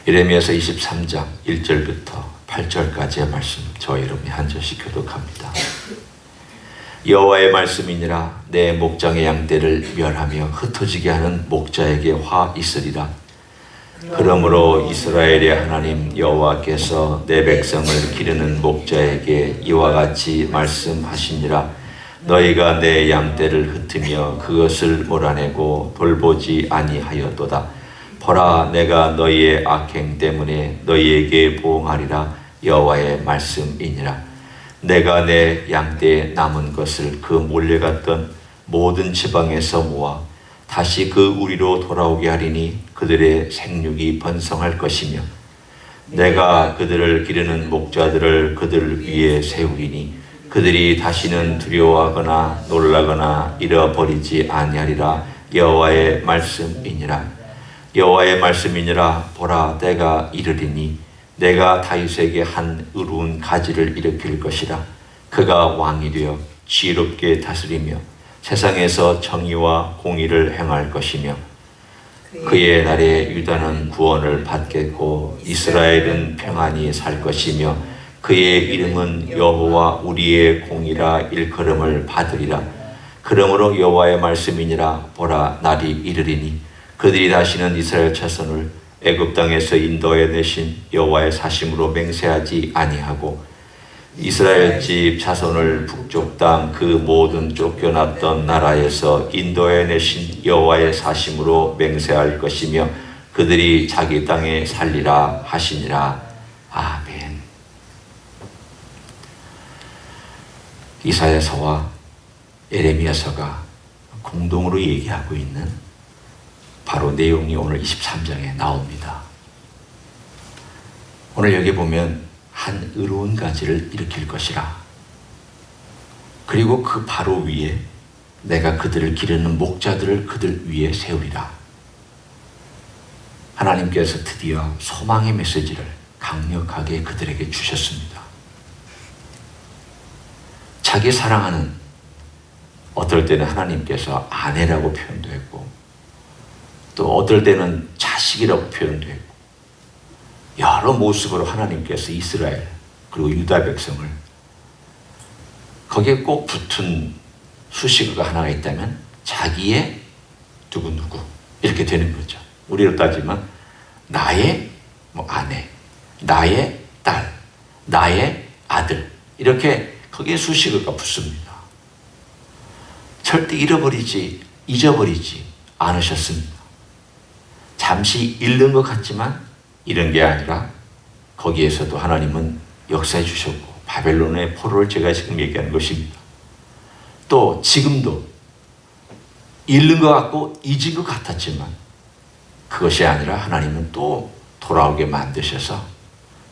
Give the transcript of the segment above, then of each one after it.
예레미야서 23장 1절부터 8절까지의 말씀 저와 여러분이 한 절씩 교독합니다. 여호와의 말씀이니라. 내 목장의 양떼를 멸하며 흩어지게 하는 목자에게 화 있으리라. 그러므로 이스라엘의 하나님 여호와께서 내 백성을 기르는 목자에게 이와 같이 말씀하시니라. 너희가 내 양떼를 흩으며 그것을 몰아내고 돌보지 아니하였도다. 보라, 내가 너희의 악행 때문에 너희에게 보응하리라. 여호와의 말씀이니라. 내가 내 양떼에 남은 것을 그 몰려갔던 모든 지방에서 모아 다시 그 우리로 돌아오게 하리니 그들의 생육이 번성할 것이며 내가 그들을 기르는 목자들을 그들 위에 세우리니 그들이 다시는 두려워하거나 놀라거나 잃어버리지 아니하리라. 여호와의 말씀이니라. 여호와의 말씀이니라. 보라, 때가 이르리니 내가 다윗에게 한 의로운 가지를 일으킬 것이라. 그가 왕이 되어 지혜롭게 다스리며 세상에서 정의와 공의를 행할 것이며 그의 날에 유다는 구원을 받겠고 이스라엘은 평안히 살 것이며 그의 이름은 여호와 우리의 공이라 일컬음을 받으리라. 그러므로 여호와의 말씀이니라. 보라, 날이 이르리니 그들이 다시는 이스라엘 자손을 애굽 땅에서 인도해 내신 여호와의 사심으로 맹세하지 아니하고 이스라엘 집 자손을 북쪽 땅 그 모든 쫓겨났던 나라에서 인도해 내신 여호와의 사심으로 맹세할 것이며 그들이 자기 땅에 살리라 하시니라. 아멘. 이사야서와 예레미야서가 공동으로 얘기하고 있는 바로 내용이 오늘 23장에 나옵니다. 오늘 여기 보면 한 의로운 가지를 일으킬 것이라. 그리고 그 바로 위에 내가 그들을 기르는 목자들을 그들 위에 세우리라. 하나님께서 드디어 소망의 메시지를 강력하게 그들에게 주셨습니다. 자기 사랑하는, 어떨 때는 하나님께서 아내라고 표현도 했고 또 어떨 때는 자식이라고 표현도 했고 여러 모습으로 하나님께서 이스라엘 그리고 유다 백성을, 거기에 꼭 붙은 수식어가 하나가 있다면 자기의 누구누구 이렇게 되는 거죠. 우리로 따지면 나의 아내, 나의 딸, 나의 아들, 이렇게 거기에 수식어가 붙습니다. 절대 잊어버리지 않으셨습니다. 잠시 잃는 것 같지만 잃은 게 아니라 거기에서도 하나님은 역사해 주셨고 바벨론의 포로를 제가 지금 얘기하는 것입니다. 또 지금도 잃는 것 같고 잊은 것 같았지만 그것이 아니라 하나님은 또 돌아오게 만드셔서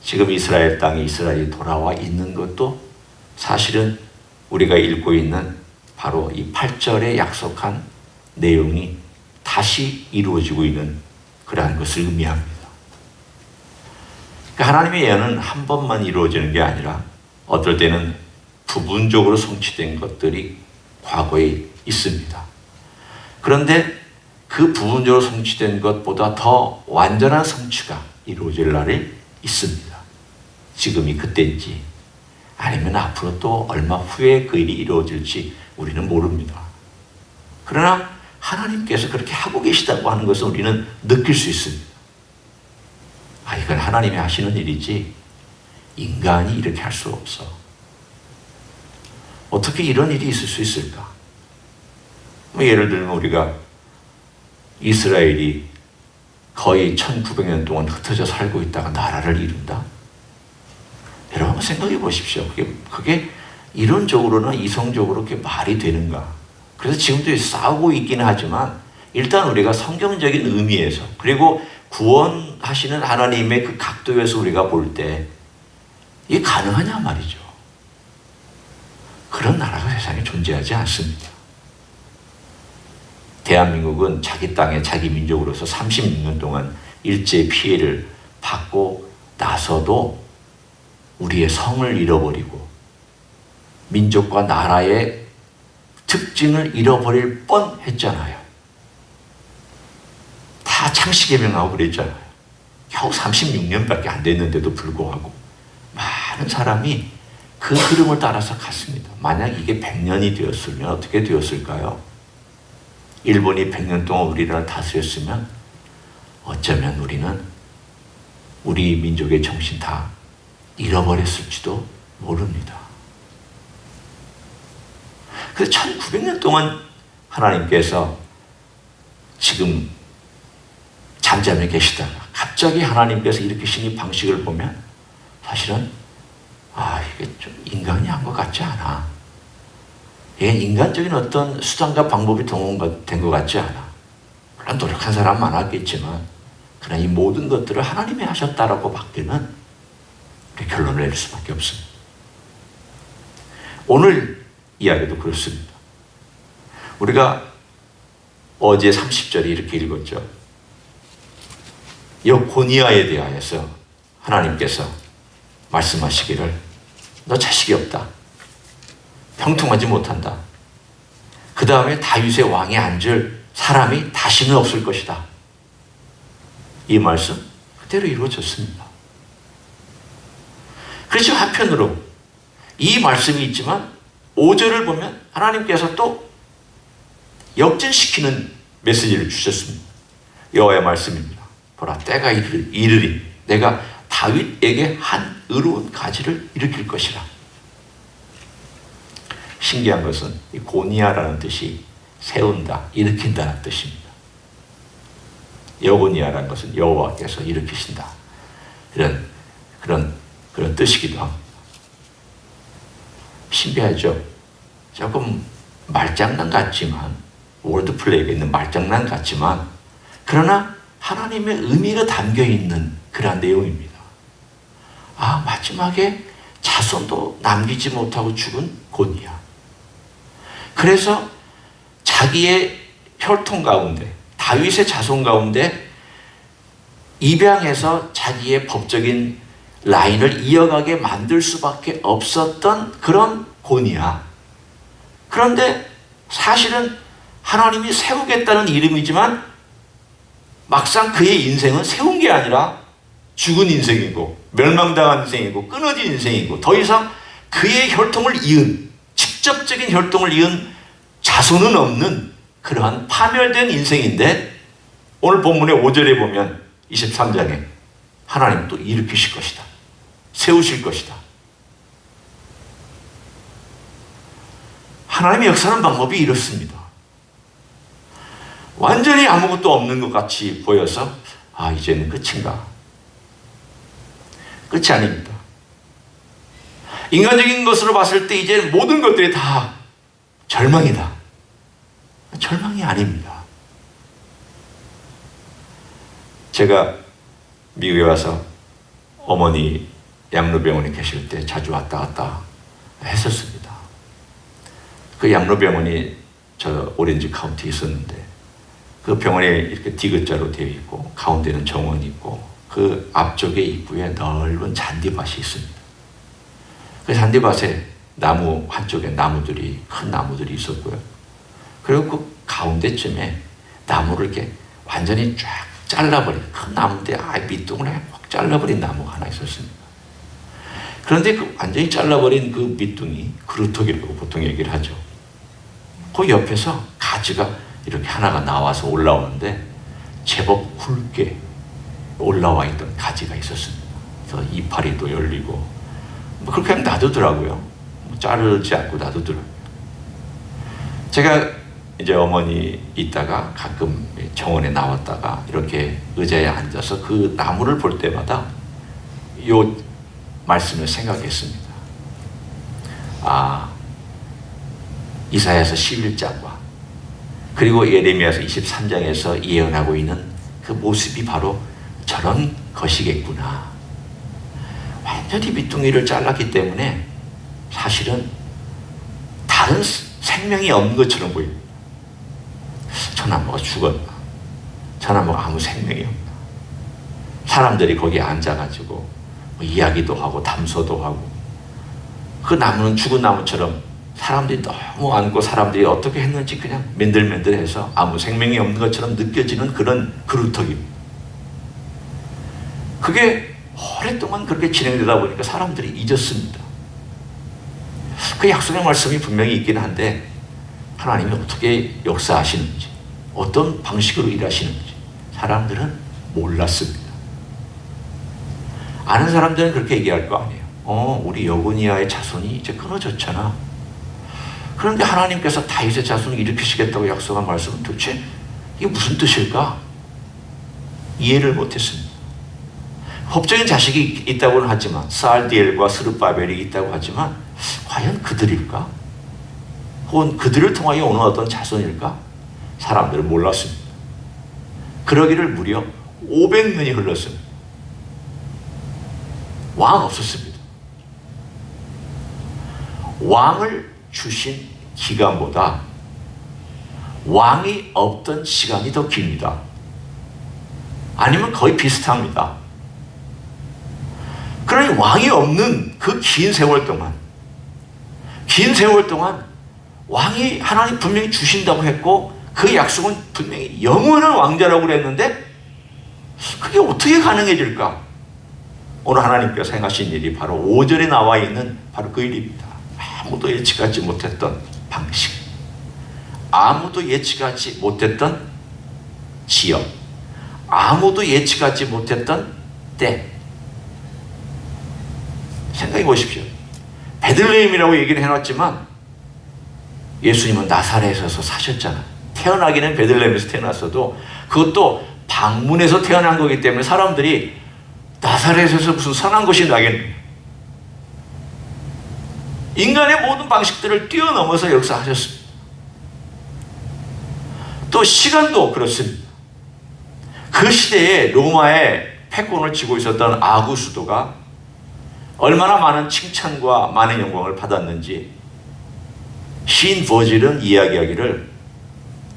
지금 이스라엘 땅에 이스라엘이 돌아와 있는 것도 사실은 우리가 읽고 있는 바로 이 8절에 약속한 내용이 다시 이루어지고 있는 그러한 것을 의미합니다. 그러니까 하나님의 예언은 한 번만 이루어지는 게 아니라 어떨 때는 부분적으로 성취된 것들이 과거에 있습니다. 그런데 그 부분적으로 성취된 것보다 더 완전한 성취가 이루어질 날이 있습니다. 지금이 그때인지 아니면 앞으로 또 얼마 후에 그 일이 이루어질지 우리는 모릅니다. 그러나 하나님께서 그렇게 하고 계시다고 하는 것을 우리는 느낄 수 있습니다. 이건 하나님이 하시는 일이지 인간이 이렇게 할 수 없어. 어떻게 이런 일이 있을 수 있을까? 예를 들면 우리가 이스라엘이 거의 1900년 동안 흩어져 살고 있다가 나라를 이룬다? 여러분 한번 생각해 보십시오. 그게 이론적으로나 이성적으로 그게 말이 되는가? 그래서 지금도 싸우고 있기는 하지만 일단 우리가 성경적인 의미에서 그리고 구원하시는 하나님의 그 각도에서 우리가 볼 때 이게 가능하냐 말이죠. 그런 나라가 세상에 존재하지 않습니다. 대한민국은 자기 땅에 자기 민족으로서 36년 동안 일제 피해를 받고 나서도 우리의 성을 잃어버리고 민족과 나라의 특징을 잃어버릴 뻔했잖아요. 다 창씨개명하고 그랬잖아요. 겨우 36년밖에 안 됐는데도 불구하고 많은 사람이 그 흐름을 따라서 갔습니다. 만약 이게 100년이 되었으면 어떻게 되었을까요? 일본이 100년 동안 우리나라를 다스렸으면 어쩌면 우리는 우리 민족의 정신 다 잃어버렸을지도 모릅니다. 그래서 1900년 동안 하나님께서 지금 잠잠해 계시다가 갑자기 하나님께서 일으키신 이 방식을 보면 사실은 이게 좀 인간이 한 것 같지 않아. 이게 인간적인 어떤 수단과 방법이 동원된 것 같지 않아. 물론 노력한 사람 많았겠지만 그러나 이 모든 것들을 하나님이 하셨다라고 밖에는 우리 결론을 내릴 수밖에 없습니다. 오늘 이야기도 그렇습니다. 우리가 어제 30절에 이렇게 읽었죠. 고니아에 대하여서 하나님께서 말씀하시기를 너 자식이 없다. 형통하지 못한다. 그 다음에 다윗의 왕에 앉을 사람이 다시는 없을 것이다. 이 말씀 그대로 이루어졌습니다. 그렇죠. 한편으로 이 말씀이 있지만 5절을 보면 하나님께서 또 역전시키는 메시지를 주셨습니다. 여호와의 말씀입니다. 보라, 때가 이르리 내가 다윗에게 한 의로운 가지를 일으킬 것이라. 신기한 것은 이 고니아라는 뜻이 세운다, 일으킨다는 뜻입니다. 여고니아라는 것은 여호와께서 일으키신다. 그런 뜻이기도 합니다. 신기하죠? 조금 말장난 같지만, 월드플레이가 있는 말장난 같지만, 그러나 하나님의 의미가 담겨 있는 그러한 내용입니다. 마지막에 자손도 남기지 못하고 죽은 고니아. 그래서 자기의 혈통 가운데, 다윗의 자손 가운데 입양해서 자기의 법적인 라인을 이어가게 만들 수밖에 없었던 그런 고니아. 그런데 사실은 하나님이 세우겠다는 이름이지만 막상 그의 인생은 세운 게 아니라 죽은 인생이고 멸망당한 인생이고 끊어진 인생이고 더 이상 그의 혈통을 이은, 직접적인 혈통을 이은 자손은 없는 그러한 파멸된 인생인데, 오늘 본문의 5절에 보면 23장에 하나님 또 일으키실 것이다. 세우실 것이다. 하나님의 역사하는 방법이 이렇습니다. 완전히 아무것도 없는 것 같이 보여서 이제는 끝인가? 끝이 아닙니다. 인간적인 것으로 봤을 때 이제 모든 것들이 다 절망이다. 절망이 아닙니다. 제가 미국에 와서 어머니 양로병원에 계실 때 자주 왔다 갔다 했었습니다. 그 양로병원이 저 오렌지 카운티에 있었는데, 그 병원에 이렇게 디귿자로 되어 있고 가운데는 정원이 있고 그 앞쪽에 입구에 넓은 잔디밭이 있습니다. 그 잔디밭에 나무 한쪽에 큰 나무들이 있었고요. 그리고 그 가운데쯤에 나무를 이렇게 완전히 쫙 잘라버린 큰 나무인데 밑둥을 확 잘라버린 나무가 하나 있었습니다. 그런데 그 완전히 잘라버린 그 밑둥이 그루터기라고 보통 얘기를 하죠. 그 옆에서 가지가 이렇게 하나가 나와서 올라오는데 제법 굵게 올라와 있던 가지가 있었습니다. 그래서 이파리도 열리고 그렇게 그냥 놔두더라고요. 자르지 않고 놔두더라고요. 제가 이제 어머니 있다가 가끔 정원에 나왔다가 이렇게 의자에 앉아서 그 나무를 볼 때마다 요 말씀을 생각했습니다. 이사야서 11장과 그리고 예레미야서 23장에서 예언하고 있는 그 모습이 바로 저런 것이겠구나. 완전히 밑둥이를 잘랐기 때문에 사실은 다른 생명이 없는 것처럼 보입니다. 저 나무가 죽었나? 저 나무가 아무 생명이 없나? 사람들이 거기에 앉아가지고 이야기도 하고 담소도 하고, 그 나무는 죽은 나무처럼 사람들이 너무 안고 사람들이 어떻게 했는지 그냥 맨들맨들해서 아무 생명이 없는 것처럼 느껴지는 그런 그루터기입니다. 그게 오랫동안 그렇게 진행되다 보니까 사람들이 잊었습니다. 그 약속의 말씀이 분명히 있긴 한데 하나님이 어떻게 역사하시는지, 어떤 방식으로 일하시는지 사람들은 몰랐습니다. 아는 사람들은 그렇게 얘기할 거 아니에요. 우리 여고니아의 자손이 이제 끊어졌잖아. 그런데 하나님께서 다윗의 자손을 일으키시겠다고 약속한 말씀은 도대체 이게 무슨 뜻일까? 이해를 못했습니다. 법적인 자식이 있다고는 하지만, 스알디엘과 스룹바벨이 있다고 하지만 과연 그들일까? 혹은 그들을 통하여 오는 어떤 자손일까? 사람들은 몰랐습니다. 그러기를 무려 500년이 흘렀습니다. 왕 없었습니다. 왕을 주신 기간보다 왕이 없던 시간이 더 깁니다. 아니면 거의 비슷합니다. 그러니 왕이 없는 그 긴 세월 동안 왕이 하나님 분명히 주신다고 했고 그 약속은 분명히 영원한 왕자라고 그랬는데 그게 어떻게 가능해질까? 오늘 하나님께서 행하신 일이 바로 5절에 나와 있는 바로 그 일입니다. 아무도 예측하지 못했던 방식, 아무도 예측하지 못했던 지역, 아무도 예측하지 못했던 때. 생각해 보십시오. 베들레헴이라고 얘기를 해놨지만 예수님은 나사렛에서 사셨잖아요. 태어나기는 베들레헴에서 태어났어도 그것도 방문에서 태어난 거기 때문에 사람들이 나사렛에서 무슨 선한 것이 나겠느냐. 인간의 모든 방식들을 뛰어넘어서 역사하셨습니다. 또 시간도 그렇습니다. 그 시대에 로마의 패권을 쥐고 있었던 아구스도가 얼마나 많은 칭찬과 많은 영광을 받았는지 시인 버질은 이야기하기를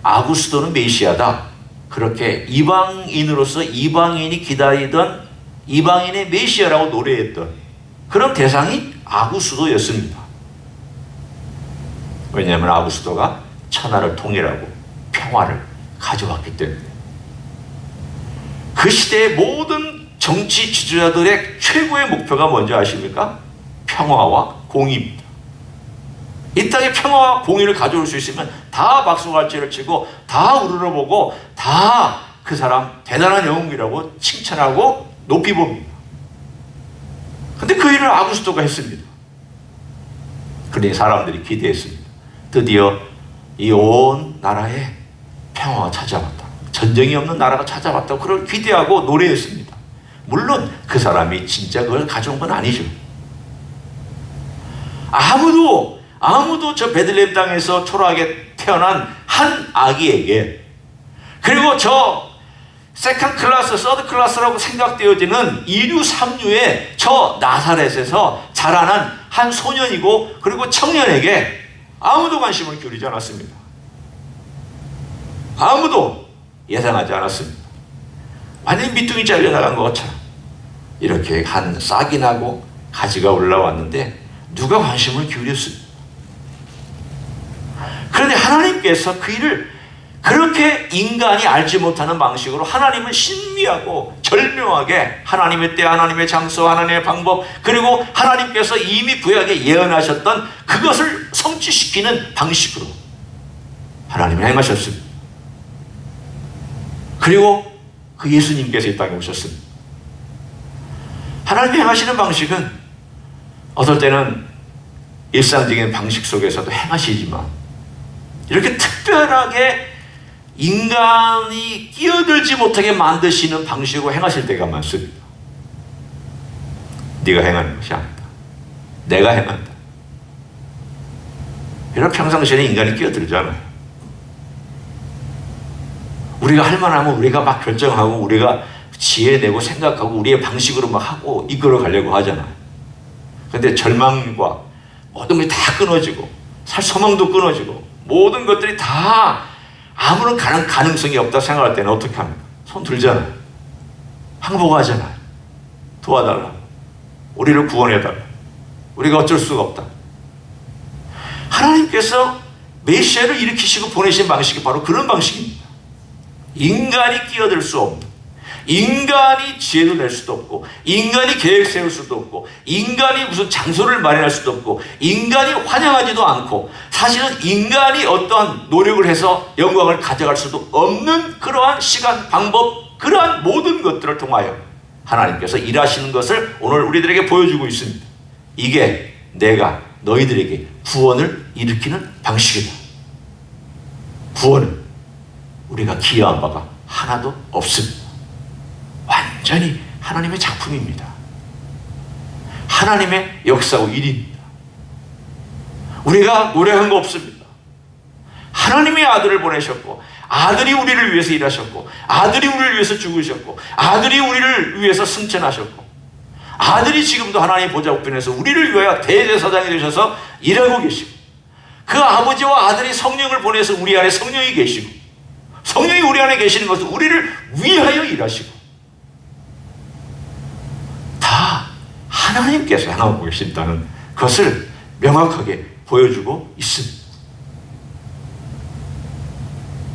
아구스도는 메시아다. 그렇게 이방인으로서 이방인이 기다리던 이방인의 메시아라고 노래했던 그런 대상이 아구스도였습니다. 왜냐하면 아구스도가 천하를 통일하고 평화를 가져왔기 때문에. 그 시대의 모든 정치 지도자들의 최고의 목표가 뭔지 아십니까? 평화와 공의입니다. 이 땅에 평화와 공의를 가져올 수 있으면 다 박수갈채를 치고 다 우러러보고 다 그 사람 대단한 영웅이라고 칭찬하고 높이 봅니다. 근데 그 일을 아구스도가 했습니다. 그러니 사람들이 기대했습니다. 드디어 이 온 나라에 평화가 찾아왔다. 전쟁이 없는 나라가 찾아왔다고 그걸 기대하고 노래했습니다. 물론 그 사람이 진짜 그걸 가져온 건 아니죠. 아무도 저 베들레헴 땅에서 초라하게 태어난 한 아기에게, 그리고 저 세컨드 클래스, 서드 클래스라고 생각되어지는 2류, 3류의 저 나사렛에서 자라난 한 소년이고 그리고 청년에게 아무도 관심을 기울이지 않았습니다. 아무도 예상하지 않았습니다. 완전히 밑둥이 잘려나간 것처럼 이렇게 한 싹이 나고 가지가 올라왔는데 누가 관심을 기울였습니다. 그런데 하나님께서 그 일을 그렇게 인간이 알지 못하는 방식으로 하나님은 신비하고 절묘하게 하나님의 때, 하나님의 장소, 하나님의 방법, 그리고 하나님께서 이미 구약에 예언하셨던 그것을 성취시키는 방식으로 하나님이 행하셨습니다. 그리고 그 예수님께서 이 땅에 오셨습니다. 하나님이 행하시는 방식은 어떨 때는 일상적인 방식 속에서도 행하시지만 이렇게 특별하게 인간이 끼어들지 못하게 만드시는 방식으로 행하실 때가 많습니다. 네가 행하는 것이 아니다. 내가 행한다. 이런 평상시에 인간이 끼어들잖아요. 우리가 할 만하면 우리가 막 결정하고 우리가 지혜내고 생각하고 우리의 방식으로 막 하고 이끌어 가려고 하잖아요. 그런데 절망과 모든 게 다 끊어지고 소망도 끊어지고 모든 것들이 다 아무런 가능성이 없다 생각할 때는 어떻게 합니까? 손 들잖아요. 항복하잖아요. 도와달라. 우리를 구원해달라. 우리가 어쩔 수가 없다. 하나님께서 메시아를 일으키시고 보내신 방식이 바로 그런 방식입니다. 인간이 끼어들 수 없는, 인간이 지혜를 낼 수도 없고, 인간이 계획 세울 수도 없고, 인간이 무슨 장소를 마련할 수도 없고, 인간이 환영하지도 않고, 사실은 인간이 어떠한 노력을 해서 영광을 가져갈 수도 없는 그러한 시간, 방법, 그러한 모든 것들을 통하여 하나님께서 일하시는 것을 오늘 우리들에게 보여주고 있습니다. 이게 내가 너희들에게 구원을 일으키는 방식이다. 구원은 우리가 기여한 바가 하나도 없습니다. 완전히 하나님의 작품입니다. 하나님의 역사고 일입니다. 우리가 노력한 거 없습니다. 하나님의 아들을 보내셨고, 아들이 우리를 위해서 일하셨고, 아들이 우리를 위해서 죽으셨고, 아들이 우리를 위해서 승천하셨고, 아들이 지금도 하나님 보좌 우편에서 우리를 위하여 대제사장이 되셔서 일하고 계시고, 그 아버지와 아들이 성령을 보내서 우리 안에 성령이 계시고, 성령이 우리 안에 계시는 것은 우리를 위하여 일하시고, 다 하나님께서 향하고 계신다는 것을 명확하게 보여주고 있습니다.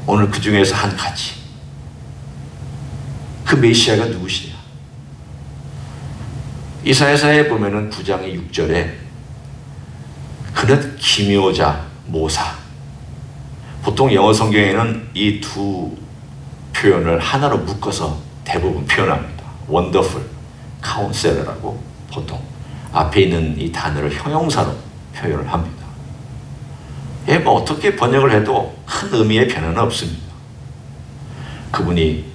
오늘 그 중에서 한 가지, 그 메시아가 누구시냐? 이사야서에 보면은 9장의 6절에 그는 기묘자 모사, 보통 영어 성경에는 이 두 표현을 하나로 묶어서 대부분 표현합니다. 원더풀, 카운셀러라고 보통 앞에 있는 이 단어를 형용사로 표현을 합니다. 예, 뭐 어떻게 번역을 해도 큰 의미의 변화는 없습니다. 그분이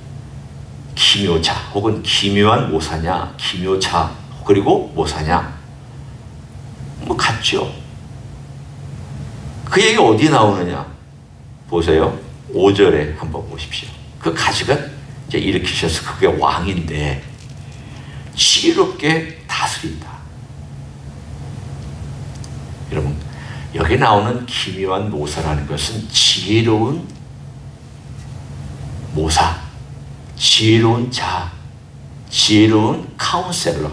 기묘자 혹은 기묘한 모사냐, 기묘자 그리고 모사냐, 뭐 같죠. 그 얘기 어디 나오느냐 보세요. 5절에 한번 보십시오. 그 가지가 이제 일으키셔서 그게 왕인데 지혜롭게 다스린다. 여러분, 여기 나오는 기묘한 모사라는 것은 지혜로운 모사, 지혜로운 자, 지혜로운 카운셀러.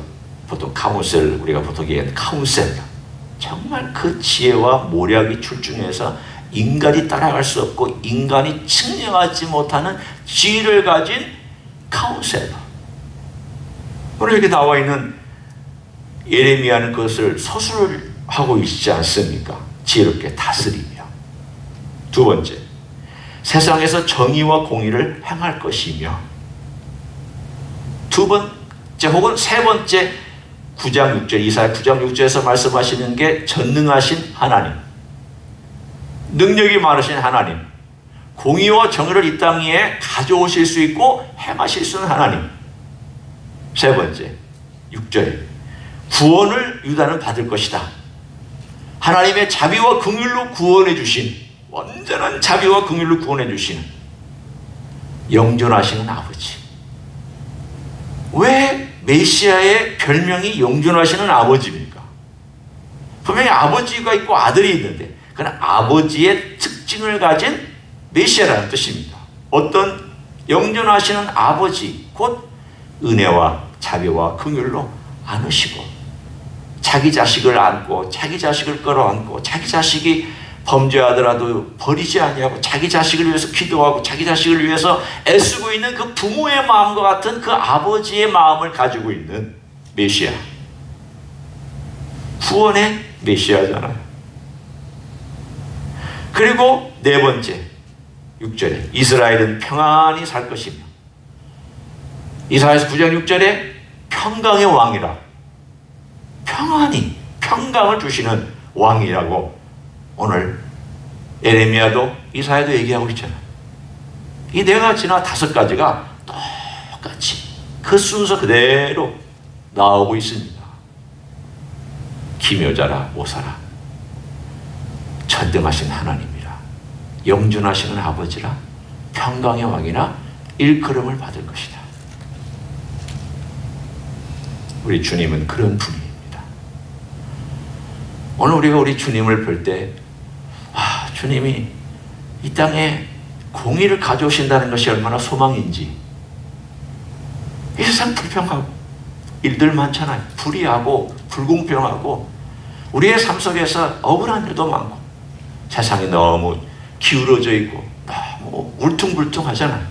보통 카운셀, 우리가 보통 얘기하는 카운셀러, 정말 그 지혜와 모략이 출중해서 인간이 따라갈 수 없고 인간이 측량하지 못하는 지혜를 가진 카운셀러. 오늘 여기 나와 있는 예레미야는 그것을 서술을 하고 있지 않습니까? 지혜롭게 다스리며. 두 번째, 세상에서 정의와 공의를 행할 것이며. 두 번째 혹은 세 번째, 9장 6절, 이사야 9장 6절에서 말씀하시는 게 전능하신 하나님, 능력이 많으신 하나님, 공의와 정의를 이 땅 위에 가져오실 수 있고 행하실 수 있는 하나님. 세 번째, 6절에 구원을 유다는 받을 것이다. 하나님의 자비와 긍휼로 구원해 주신, 완전한 자비와 긍휼로 구원해 주시는 영존하시는 아버지. 왜 메시아의 별명이 영존하시는 아버지입니까? 분명히 아버지가 있고 아들이 있는데 그는 아버지의 특징을 가진 메시아라는 뜻입니다. 어떤 영존하시는 아버지, 곧 은혜와 자비와 긍휼로 안으시고, 자기 자식을 안고 자기 자식을 끌어안고, 자기 자식이 범죄하더라도 버리지 아니하고 자기 자식을 위해서 기도하고 자기 자식을 위해서 애쓰고 있는 그 부모의 마음과 같은 그 아버지의 마음을 가지고 있는 메시아, 구원의 메시아잖아요. 그리고 네 번째, 6절에 이스라엘은 평안히 살 것이며, 이사야서 9장 6절에 평강의 왕이라, 평안히 평강을 주시는 왕이라고 오늘 예레미야도 이사야도 얘기하고 있잖아요. 이 네 가지나 다섯 가지가 똑같이 그 순서 그대로 나오고 있습니다. 기묘자라 모사라, 전등하신 하나님이라, 영존하시는 아버지라, 평강의 왕이라 일컬음을 받을 것이다. 우리 주님은 그런 분입니다. 오늘 우리가 우리 주님을 볼 때, 주님이 이 땅에 공의를 가져오신다는 것이 얼마나 소망인지. 이 세상 불평하고 일들 많잖아요. 불의하고 불공평하고 우리의 삶 속에서 억울한 일도 많고 세상이 너무 기울어져 있고 너무 울퉁불퉁하잖아요.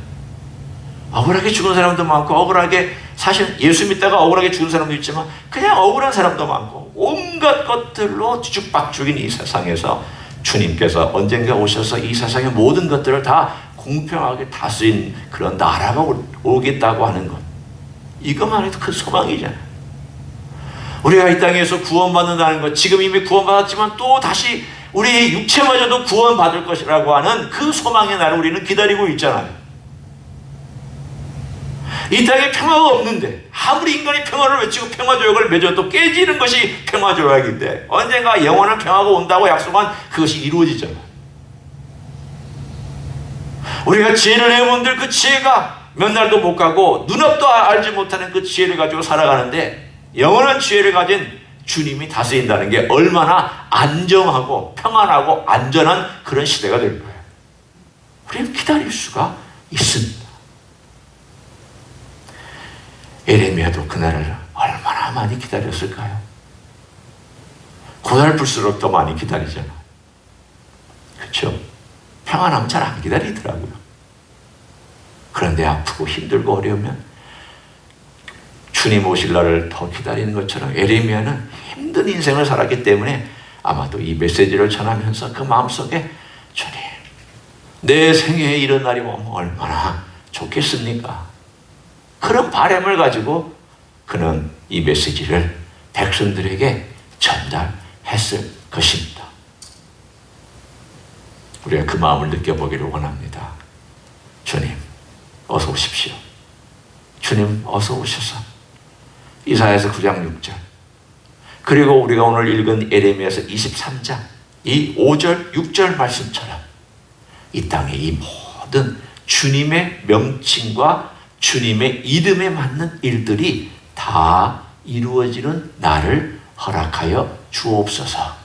억울하게 죽은 사람도 많고, 억울하게 사실 예수 믿다가 억울하게 죽은 사람도 있지만 그냥 억울한 사람도 많고, 온갖 것들로 뒤죽박죽인 이 세상에서 주님께서 언젠가 오셔서 이 세상의 모든 것들을 다 공평하게 다스린 그런 나라가 오겠다고 하는 것, 이것만 해도 큰 소망이잖아요. 우리가 이 땅에서 구원받는다는 것, 지금 이미 구원받았지만 또 다시 우리의 육체마저도 구원받을 것이라고 하는 그 소망의 날을 우리는 기다리고 있잖아요. 이 땅에 평화가 없는데 아무리 인간이 평화를 외치고 평화조약을 맺어도 깨지는 것이 평화조약인데, 언젠가 영원한 평화가 온다고 약속한 그것이 이루어지잖아요. 우리가 지혜를 해본들 그 지혜가 몇 날도 못 가고 눈앞도 알지 못하는 그 지혜를 가지고 살아가는데, 영원한 지혜를 가진 주님이 다스린다는 게 얼마나 안정하고 평안하고 안전한 그런 시대가 될 거예요. 우리는 기다릴 수가 있습니다. 예레미야도 그날을 얼마나 많이 기다렸을까요? 고달플수록 더 많이 기다리잖아. 그렇죠? 평안하면 잘 안 기다리더라고요. 그런데 아프고 힘들고 어려우면 주님 오실 날을 더 기다리는 것처럼 예레미야는 힘든 인생을 살았기 때문에 아마도 이 메시지를 전하면서 그 마음속에, 주님, 내 생애에 이런 날이 오면 얼마나 좋겠습니까? 그런 바람을 가지고 그는 이 메시지를 백성들에게 전달했을 것입니다. 우리가 그 마음을 느껴보기를 원합니다. 주님, 어서 오십시오. 주님, 어서 오셔서 이사야서 9장 6절, 그리고 우리가 오늘 읽은 예레미야서 23장 이 5절 6절 말씀처럼 이 땅의 이 모든 주님의 명칭과 주님의 이름에 맞는 일들이 다 이루어지는 날을 허락하여 주옵소서.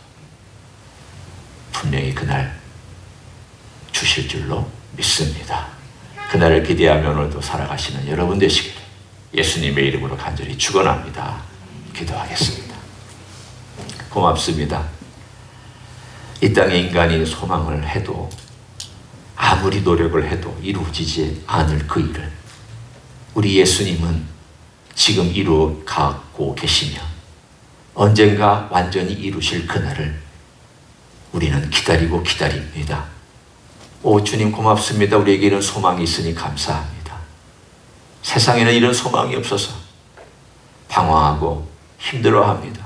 분명히 그날 주실 줄로 믿습니다. 그날을 기대하며 오늘도 살아가시는 여러분 되시기를 예수님의 이름으로 간절히 축원합니다. 기도하겠습니다. 고맙습니다. 이 땅에 인간이 소망을 해도 아무리 노력을 해도 이루어지지 않을 그 일을 우리 예수님은 지금 이루어 가고 계시며 언젠가 완전히 이루실 그날을 우리는 기다리고 기다립니다. 오 주님 고맙습니다. 우리에게 이런 소망이 있으니 감사합니다. 세상에는 이런 소망이 없어서 방황하고 힘들어합니다.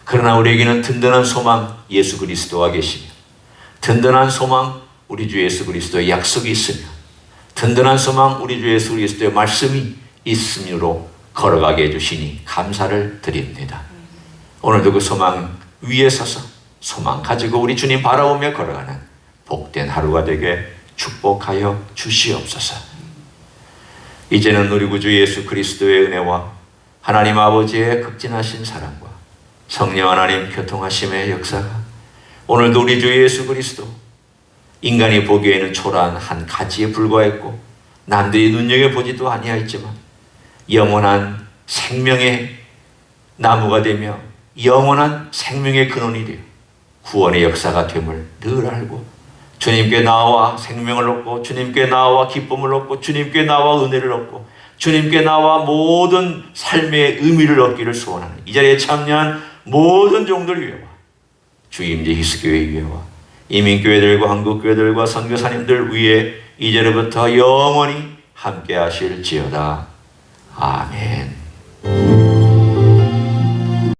그러나 우리에게는 든든한 소망 예수 그리스도가 계시며, 든든한 소망 우리 주 예수 그리스도의 약속이 있으며, 든든한 소망 우리 주 예수 그리스도의 말씀이 있음으로 걸어가게 해주시니 감사를 드립니다. 오늘도 그 소망 위에 서서 소망 가지고 우리 주님 바라보며 걸어가는 복된 하루가 되게 축복하여 주시옵소서. 이제는 우리 구주 예수 그리스도의 은혜와 하나님 아버지의 극진하신 사랑과 성령 하나님 교통하심의 역사가 오늘도 우리 주 예수 그리스도 인간이 보기에는 초라한 한 가지에 불과했고 남들이 눈여겨보지도 아니하였지만 영원한 생명의 나무가 되며 영원한 생명의 근원이 되어 구원의 역사가 됨을 늘 알고 주님께 나와 생명을 얻고 주님께 나와 기쁨을 얻고 주님께 나와 은혜를 얻고 주님께 나와 모든 삶의 의미를 얻기를 소원하는 이 자리에 참여한 모든 종들 위에와 주임제 히스교회 위에와 이민교회들과 한국교회들과 선교사님들 위에 이제로부터 영원히 함께 하실지어다. 아멘.